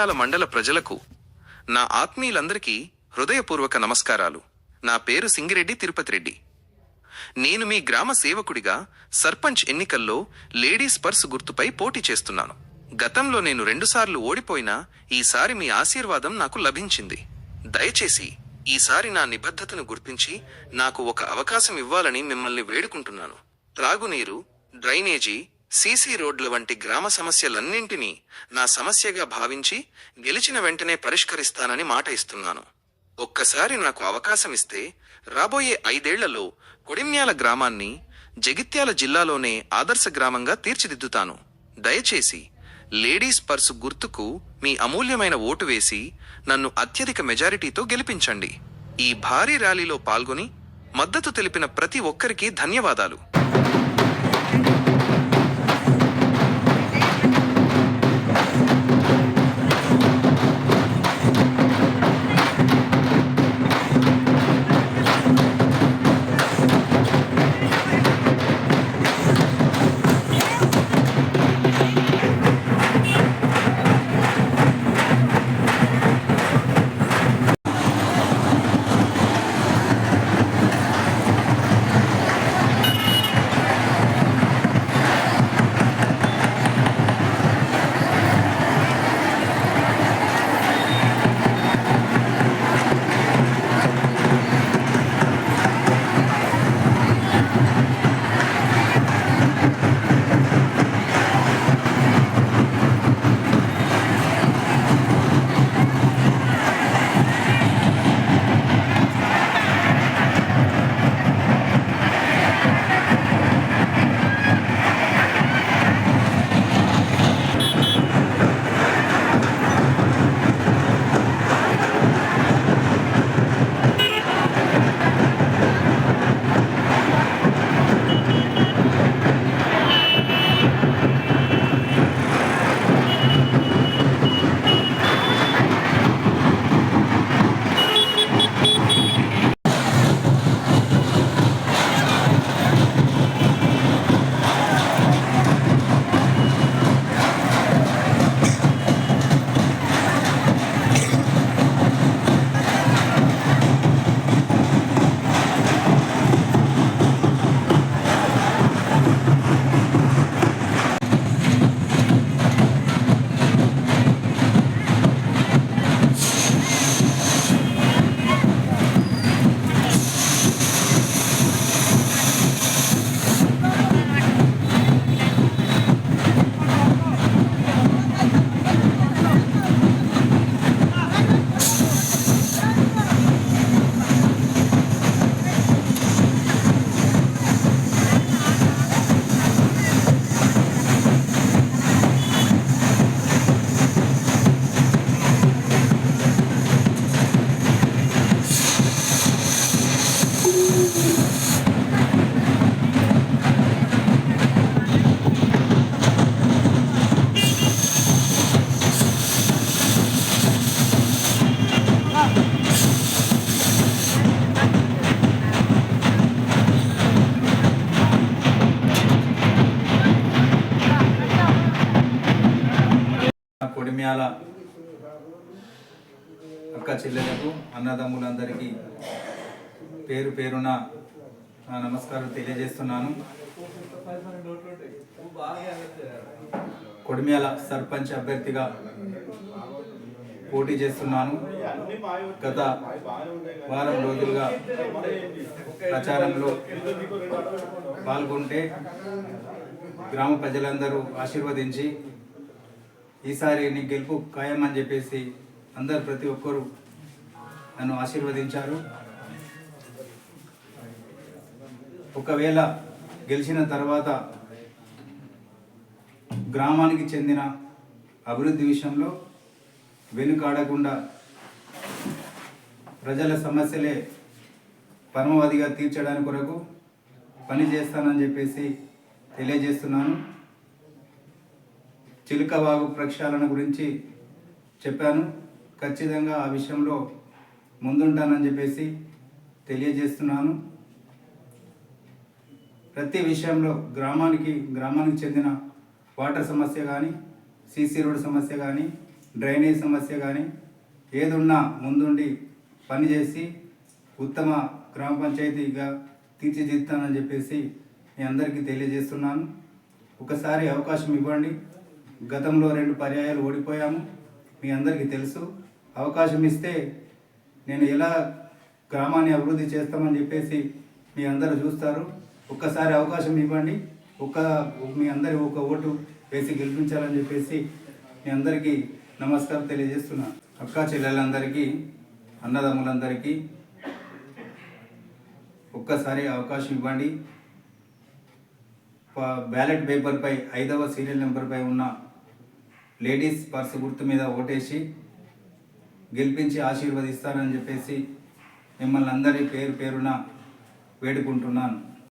కొడిమ్యాల మండల ప్రజలకు నా ఆత్మీయులందరికీ హృదయపూర్వక నమస్కారాలు. నా పేరు సింగిరెడ్డి తిరుపతి రెడ్డి. నేను మీ గ్రామ సేవకుడిగా సర్పంచ్ ఎన్నికల్లో లేడీస్ పర్స్ గుర్తుపై పోటీ చేస్తున్నాను. గతంలో నేను 2 సార్లు ఓడిపోయినా ఈసారి మీ ఆశీర్వాదం నాకు లభించింది. దయచేసి ఈసారి నా నిబద్ధతను గుర్తించి నాకు ఒక అవకాశం ఇవ్వాలని మిమ్మల్ని వేడుకుంటున్నాను. త్రాగునీరు, డ్రైనేజీ, సీసీ రోడ్ల వంటి గ్రామ సమస్యలన్నింటినీ నా సమస్యగా భావించి గెలిచిన వెంటనే పరిష్కరిస్తానని మాట ఇస్తున్నాను. ఒక్కసారి నాకు అవకాశం ఇస్తే రాబోయే 5 ఏళ్లలో కొడిమ్యాల గ్రామాన్ని జగిత్యాల జిల్లాలోనే ఆదర్శ గ్రామంగా తీర్చిదిద్దుతాను. దయచేసి లేడీస్ పర్సు గుర్తుకు మీ అమూల్యమైన ఓటు వేసి నన్ను అత్యధిక మెజారిటీతో గెలిపించండి. ఈ భారీ ర్యాలీలో పాల్గొని మద్దతు తెలిపిన ప్రతి ఒక్కరికి ధన్యవాదాలు. కొడిమ్యాల అక్క చెల్లెలకు, అన్నదమ్ములందరికీ పేరు పేరున నా నమస్కారం తెలియజేస్తున్నాను. కొడిమ్యాల సర్పంచ్ అభ్యర్థిగా పోటీ చేస్తున్నాను. గత వారం రోజులుగా ప్రచారంలో పాల్గొంటే గ్రామ ప్రజలందరూ ఆశీర్వదించి ఈసారి నీ గెలుపు ఖాయమని చెప్పేసి ప్రతి ఒక్కరూ నన్ను ఆశీర్వదించారు. ఒకవేళ గెలిచిన తర్వాత గ్రామానికి చెందిన అభివృద్ధి విషయంలో వెనుకాడకుండా ప్రజల సమస్యలే పరమావధిగా తీర్చడానికి కొరకు పనిచేస్తానని చెప్పేసి తెలియజేస్తున్నాను. చిలుకవాగు ప్రక్షాళన గురించి చెప్పాను. ఖచ్చితంగా ఆ విషయంలో ముందుంటానని చెప్పేసి తెలియజేస్తున్నాను. ప్రతి విషయంలో గ్రామానికి చెందిన వాటర్ సమస్య కానీ, సీసీ రోడ్ సమస్య కానీ, డ్రైనేజ్ సమస్య కానీ ఏదున్నా ముందుండి పనిచేసి ఉత్తమ గ్రామ పంచాయతీగా తీర్చిదిద్దుతానని చెప్పేసి మీ అందరికీ తెలియజేస్తున్నాను. ఒకసారి అవకాశం ఇవ్వండి. గతంలో 2 పర్యాయాలు ఓడిపోయాము, మీ అందరికీ తెలుసు. అవకాశం ఇస్తే నేను ఎలా గ్రామాన్ని అభివృద్ధి చేస్తామని చెప్పేసి మీ అందరూ చూస్తారు. ఒక్కసారి అవకాశం ఇవ్వండి. మీ అందరి ఒక ఓటు వేసి గెలిపించాలని చెప్పేసి మీ అందరికీ నమస్కారం తెలియజేస్తున్నాను. అక్కా చెల్లెలందరికీ, అన్నదమ్ములందరికీ ఒక్కసారి అవకాశం ఇవ్వండి. బ్యాలెట్ పేపర్పై 5వ సీరియల్ నెంబర్పై ఉన్న లేడీస్ పర్స్ గుర్తు మీద ఓటేసి గెలిపించి ఆశీర్వదిస్తానని చెప్పేసి మిమ్మల్ని అందరి పేరు పేరున వేడుకుంటున్నాను.